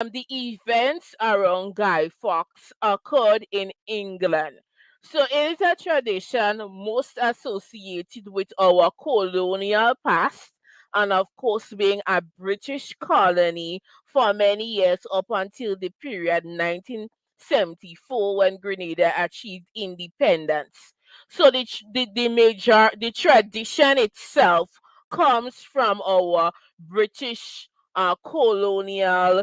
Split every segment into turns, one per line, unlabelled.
the events around Guy Fawkes occurred in England. So it is a tradition most associated with our colonial past and of course being a British colony for many years up until the period 1974 when Grenada achieved independence. So the tradition itself comes from our British colonial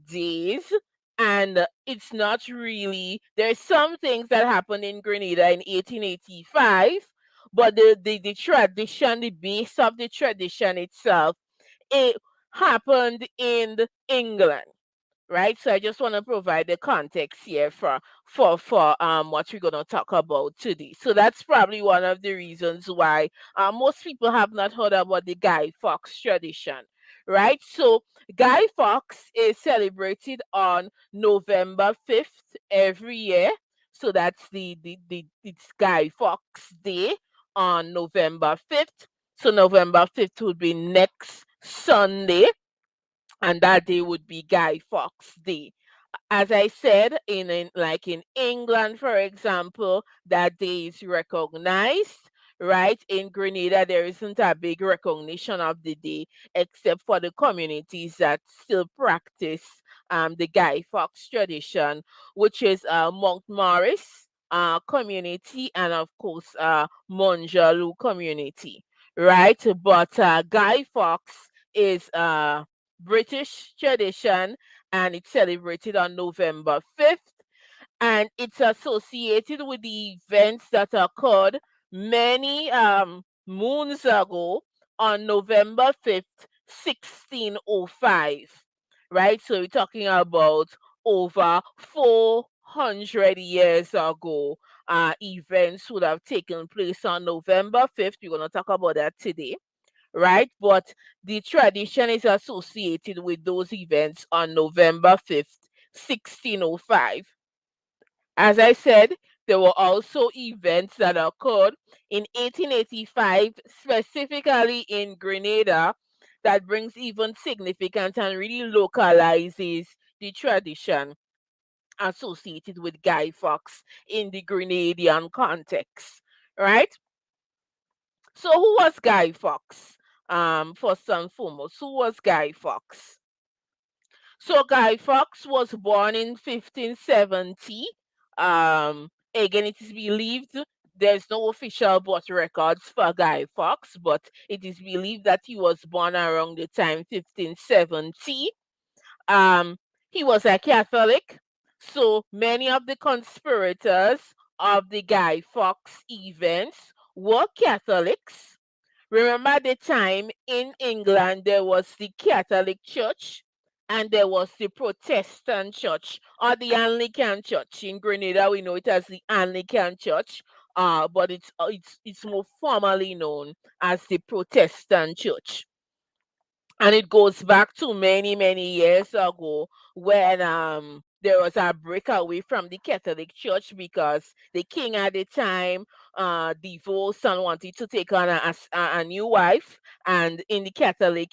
days, and it's not really, there's some things that happened in Grenada in 1885, but the tradition, the base of the tradition itself, it happened in England, right? So I just want to provide the context here for what we're gonna talk about today. So that's probably one of the reasons why most people have not heard about the Guy Fawkes tradition, right? So Guy Fawkes is celebrated on November 5th every year. So that's the it's Guy Fawkes Day on November 5th. So November 5th would be next Sunday, and that day would be Guy Fawkes Day. As I said, in England, for example, that day is recognized. Right, in Grenada, there isn't a big recognition of the day, except for the communities that still practice the Guy Fawkes tradition, which is Mount Morris community and of course Monjaloo community. Right, but Guy Fawkes is British tradition, and it's celebrated on November 5th. And it's associated with the events that occurred many moons ago on November 5th, 1605. Right? So we're talking about over 400 years ago. Events would have taken place on November 5th. We're going to talk about that today, right? But the tradition is associated with those events on November 5th, 1605. As I said, there were also events that occurred in 1885, specifically in Grenada, that brings even significance and really localizes the tradition associated with Guy Fawkes in the Grenadian context, right? So who was Guy Fawkes? First and foremost, who was Guy Fawkes? So Guy Fawkes was born in 1570. Again, it is believed there's no official birth records for Guy Fawkes, but it is believed that he was born around the time 1570. Um, he was a Catholic, so many of the conspirators of the Guy Fawkes events were Catholics. Remember the time in England there was the Catholic Church and there was the Protestant Church or the Anglican Church. In Grenada, we know it as the Anglican Church, but it's more formally known as the Protestant Church, and it goes back to many years ago when there was a breakaway from the Catholic Church because the king at the time divorced and wanted to take on a new wife. And in the Catholic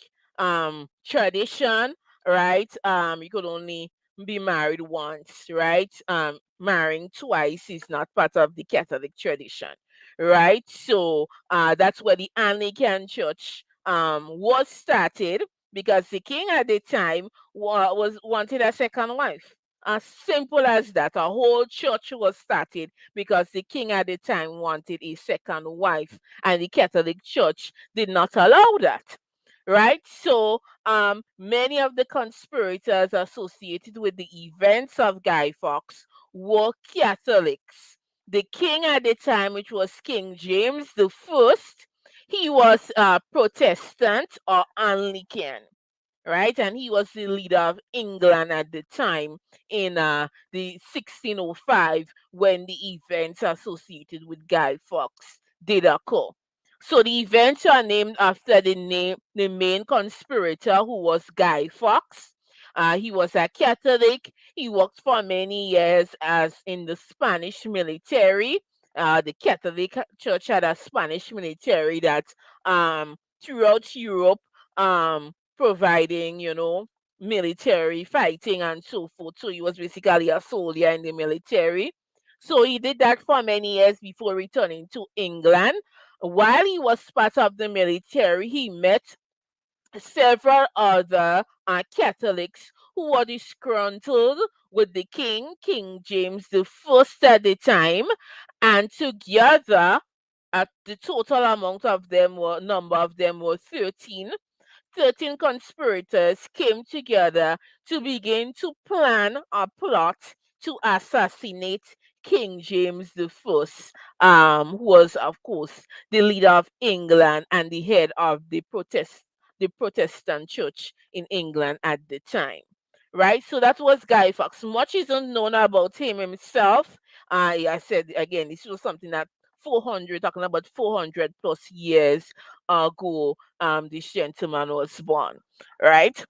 tradition, right, you could only be married once, right? Marrying twice is not part of the Catholic tradition, right? So that's where the Anglican Church was started, because the king at the time was wanted a second wife. As simple as that. A whole church was started because the king at the time wanted a second wife, and the Catholic Church did not allow that. Right? So many of the conspirators associated with the events of Guy Fawkes were Catholics. The king at the time, which was King James the 1st, he was Protestant or Anglican, right? And he was the leader of England at the time in the 1605 when the events associated with Guy Fawkes did occur. So the events are named after the main conspirator, who was Guy Fawkes. He was a Catholic. He worked for many years as in the Spanish military. The Catholic Church had a Spanish military that throughout Europe, providing, military fighting and so forth. So he was basically a soldier in the military. So he did that for many years before returning to England. While he was part of the military, he met several other Catholics who were disgruntled with the king, King James the First at the time, and together, the total amount of them were number of them were 13. 13 conspirators came together to begin to plan a plot to assassinate King James the First, who was, of course, the leader of England and the head of the Protestant church in England at the time. Right, so that was Guy Fawkes. Much isn't known about him himself. I said again, this was something that 400, talking about 400 plus years ago, this gentleman was born, right?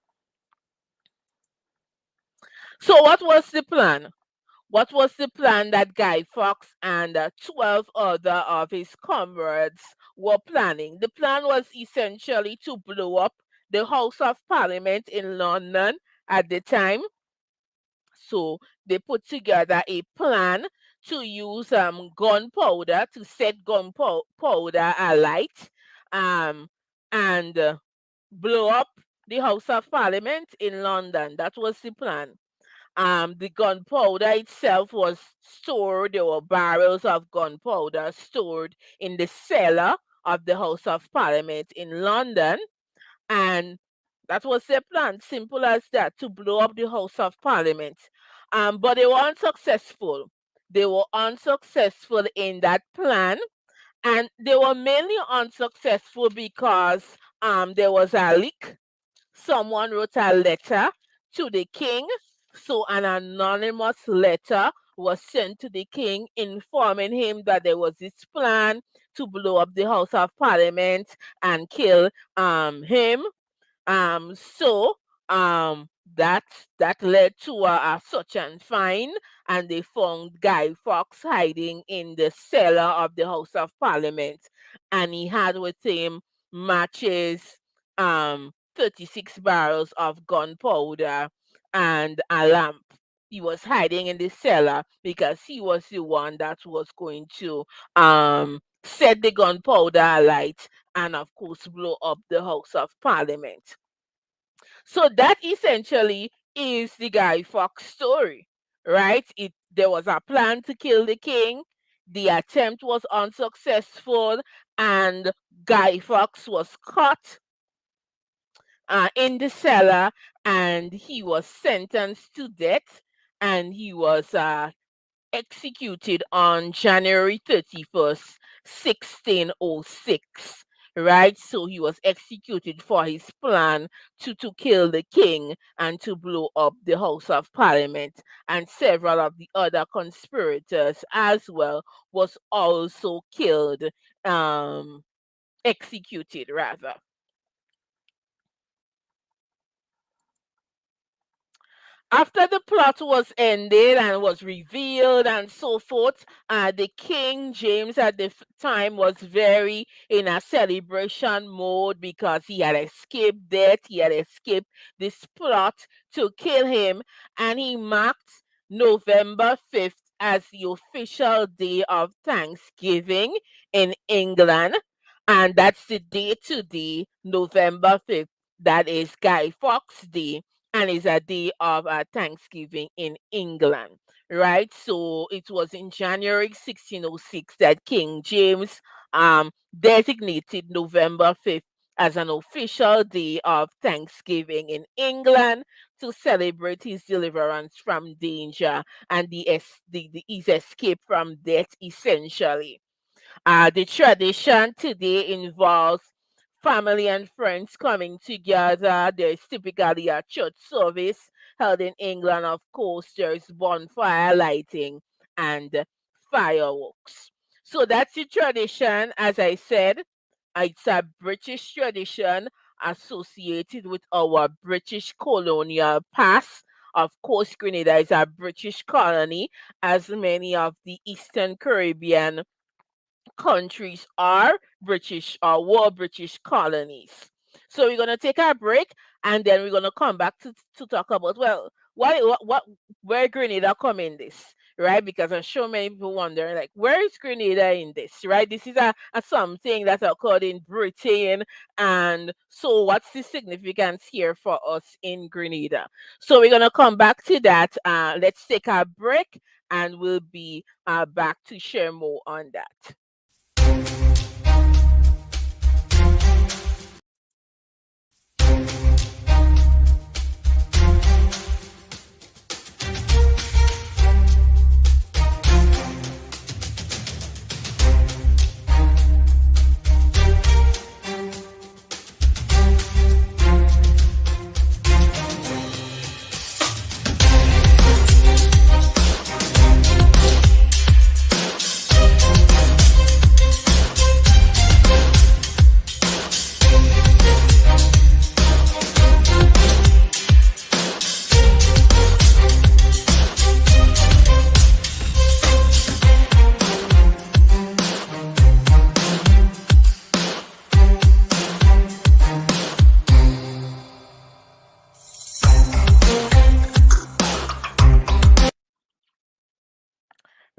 So what was the plan? What was the plan that Guy Fawkes and 12 other of his comrades were planning? The plan was essentially to blow up the House of Parliament in London at the time. So they put together a plan to use gunpowder to set gunpowder alight, um, and blow up the House of Parliament in London. That was the plan. The gunpowder itself was stored. There were barrels of gunpowder stored in the cellar of the House of Parliament in London, and that was their plan. Simple as that, to blow up the House of Parliament. But they were unsuccessful. They were unsuccessful in that plan, and they were mainly unsuccessful because there was a leak. Someone wrote a letter to the king. So an anonymous letter was sent to the king informing him that there was this plan to blow up the House of Parliament and kill him. So um, that that led to a search and find, and they found Guy Fawkes hiding in the cellar of the House of Parliament, and he had with him matches, 36 barrels of gunpowder, and a lamp. He was hiding in the cellar because he was the one that was going to set the gunpowder alight and, of course, blow up the House of Parliament. So that essentially is the Guy Fawkes story, right? There was a plan to kill the king. The attempt was unsuccessful, and Guy Fawkes was caught in the cellar, and he was sentenced to death, and he was executed on January 31st, 1606. Right, so he was executed for his plan to kill the king and to blow up the House of Parliament, and several of the other conspirators as well was also killed, um, executed rather. After the plot was ended and was revealed and so forth, the King James at the time was very in a celebration mode because he had escaped death, he had escaped this plot to kill him, and he marked November 5th as the official day of Thanksgiving in England, and that's the day today, November 5th. That is Guy Fawkes Day, and it's a day of Thanksgiving in England, right? So it was in January 1606 that King James designated November 5th as an official day of Thanksgiving in England to celebrate his deliverance from danger and his escape from death, essentially. The tradition today involves family and friends coming together. There's typically a church service held in England, of course. There's bonfire lighting and fireworks. So that's the tradition. As I said, it's a British tradition associated with our British colonial past. Of course, Grenada is a British colony, as many of the Eastern Caribbean countries are British or were British colonies. So we're gonna take our break, and then we're gonna come back to talk about, well, what where Grenada come in this, right? Because I'm sure many people wondering, like, where is Grenada in this, right? This is a something that occurred in Britain, and so what's the significance here for us in Grenada? So we're gonna come back to that. Let's take our break, and we'll be back to share more on that.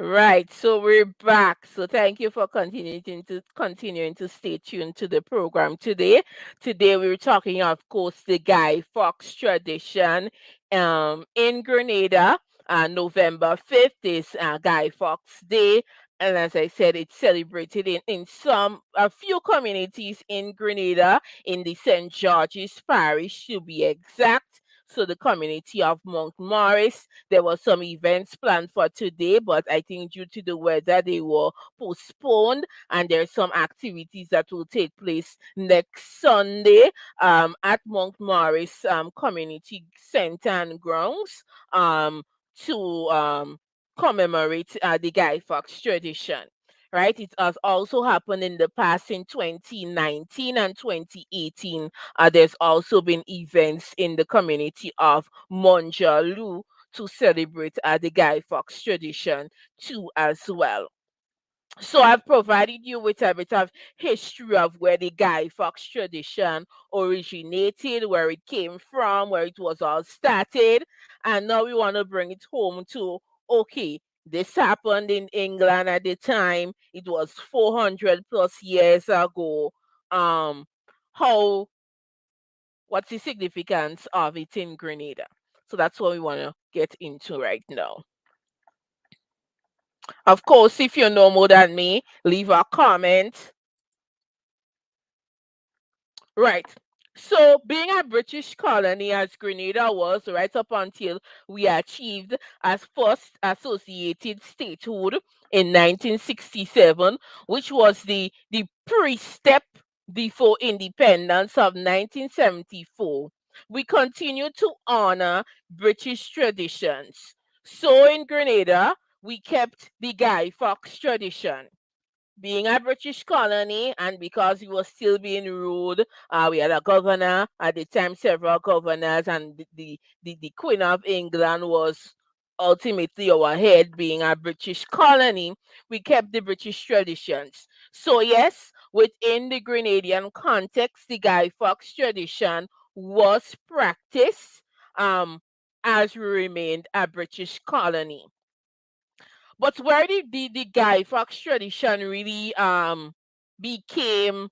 Right, so we're back. So thank you for continuing to stay tuned to the program today. Today we're talking, of course, the Guy Fawkes tradition in Grenada. November 5th is Guy Fawkes Day. And as I said, it's celebrated in a few communities in Grenada, in the St. George's Parish to be exact. So the community of Moritz, there were some events planned for today, but I think due to the weather, they were postponed. And there's some activities that will take place next Sunday at Montmorris Community Center and Grounds to commemorate the Guy Fawkes tradition. Right, it has also happened in the past in 2019 and 2018. There's also been events in the community of Monjaloo to celebrate the Guy Fawkes tradition too as well. So I've provided you with a bit of history of where the Guy Fawkes tradition originated, where it came from, where it was all started, and now we want to bring it home to, okay, this happened in England at the time. It was 400 plus years ago. Um, how what's the significance of it in Grenada? So that's what we want to get into right now. Of course, if you know more than me, leave a comment. Right. So, being a British colony as Grenada was right up until we achieved as first associated statehood in 1967, which was the pre-step before independence of 1974, we continue to honor British traditions. So, in Grenada, we kept the Guy Fawkes tradition. Being a British colony, and because we were still being ruled, we had a governor at the time, several governors, and the Queen of England was ultimately our head. Being a British colony, we kept the British traditions. So yes, within the Grenadian context, the Guy Fawkes tradition was practiced as we remained a British colony. But where did the Guy Fawkes tradition really became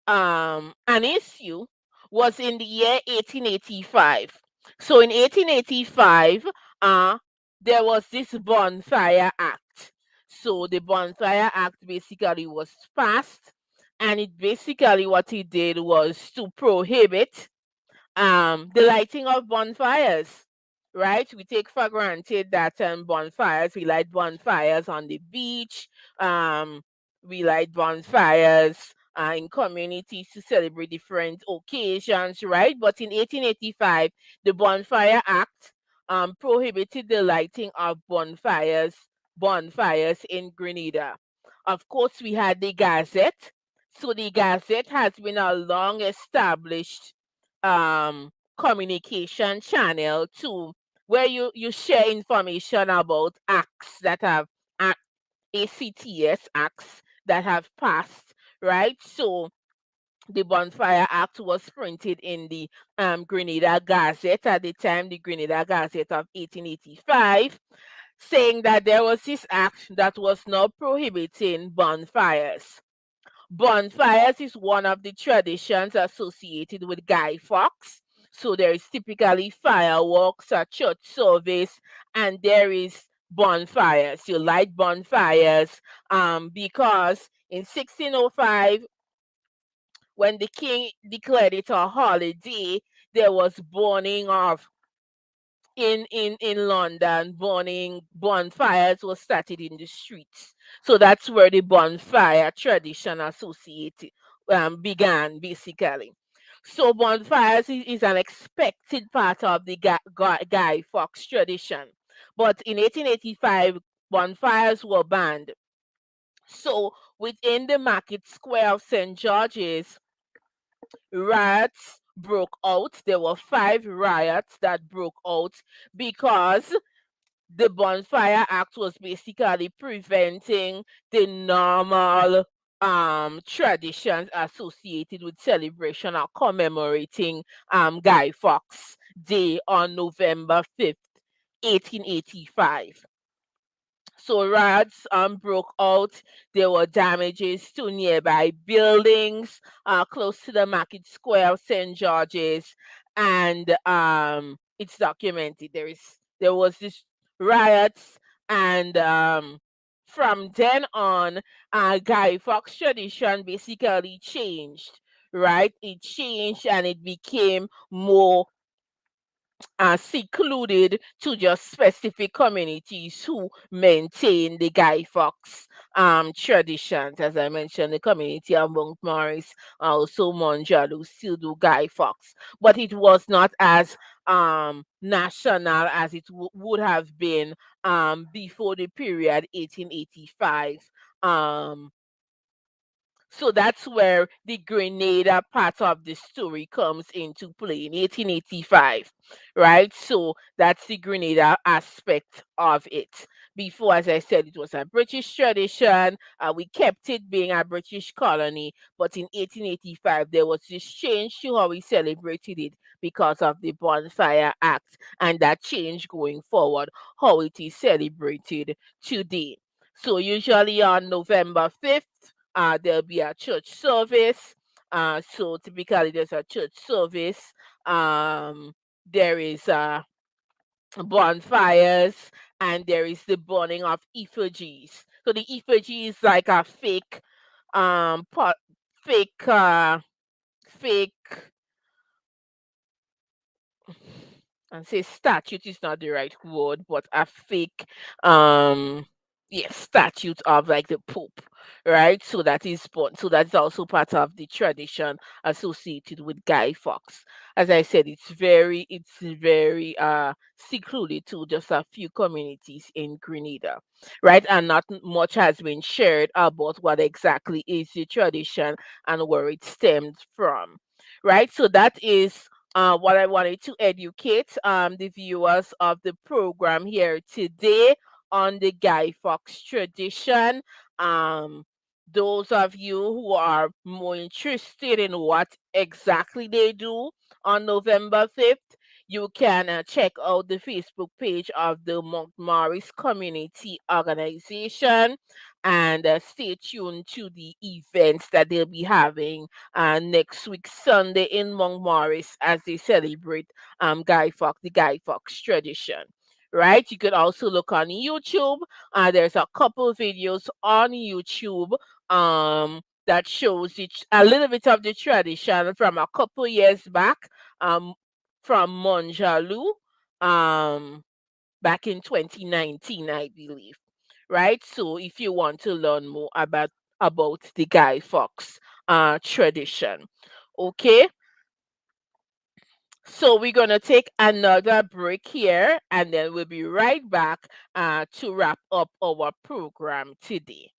an issue was in the year 1885. So in 1885, uh, there was this Bonfire Act. So the Bonfire Act basically was passed, and it basically what it did was to prohibit the lighting of bonfires, right? We take for granted that bonfires, we light bonfires on the beach, um we light bonfires in communities to celebrate different occasions, right? But in 1885, the Bonfire Act prohibited the lighting of bonfires in Grenada. Of course, we had the Gazette. So the Gazette has been a long established communication channel to where you share information about acts that have ACTS acts that have passed, right? So The Bonfire Act was printed in the Grenada Gazette at the time, the Grenada Gazette of 1885, saying that there was this act that was now prohibiting bonfires. Bonfires is one of the traditions associated with Guy Fawkes. So there is typically fireworks, a church service, and there is bonfires. You light bonfires because in 1605, when the king declared it a holiday, there was burning of in London, burning bonfires was started in the streets. So that's where the bonfire tradition associated began basically. So bonfires is an expected part of the Guy Fawkes tradition. But in 1885, bonfires were banned. So within the market square of St. George's, riots broke out. There were 5 riots that broke out because the Bonfire Act was basically preventing the normal traditions associated with celebration or commemorating Guy Fawkes Day on November 5th, 1885. So riots broke out. There were damages to nearby buildings close to the market square of St. George's, and it's documented. There was this riots, and from then on, Guy Fawkes tradition basically changed. Right, it changed and it became more secluded to just specific communities who maintain the Guy Fawkes traditions. As I mentioned, the community of Montmorris, also Monjalo, still do Guy Fawkes, but it was not as national as it would have been before the period 1885. Um, so that's where the Grenada part of the story comes into play in 1885, right? So that's the Grenada aspect of it. Before, as I said, it was a British tradition. We kept it being a British colony, but in 1885 there was this change to how we celebrated it because of the Bonfire Act, and that change going forward how it is celebrated today. So usually on November 5th, there'll be a church service. So typically there's a church service. There is bonfires, and there is the burning of effigies. So the effigy is like a fake, pot, fake, fake and say statute is not the right word, but a fake yes, statute of like the Pope, right? So that is so that's also part of the tradition associated with Guy Fawkes. As I said, it's very secluded to just a few communities in Grenada, right? And not much has been shared about what exactly is the tradition and where it stems from. Right, so that is what I wanted to educate the viewers of the program here today on the Guy Fawkes tradition. Um, those of you who are more interested in what exactly they do on November 5th, you can check out the Facebook page of the Montmorris Community Organization, and stay tuned to the events that they'll be having next week Sunday in Montmorris as they celebrate the Guy Fawkes tradition. Right, you could also look on YouTube. There's a couple videos on YouTube that shows a little bit of the tradition from a couple years back, um, from Monjalo, um, back in 2019, I believe. Right, so if you want to learn more about the Guy Fawkes tradition. Okay, so we're going to take another break here, and then we'll be right back to wrap up our program today.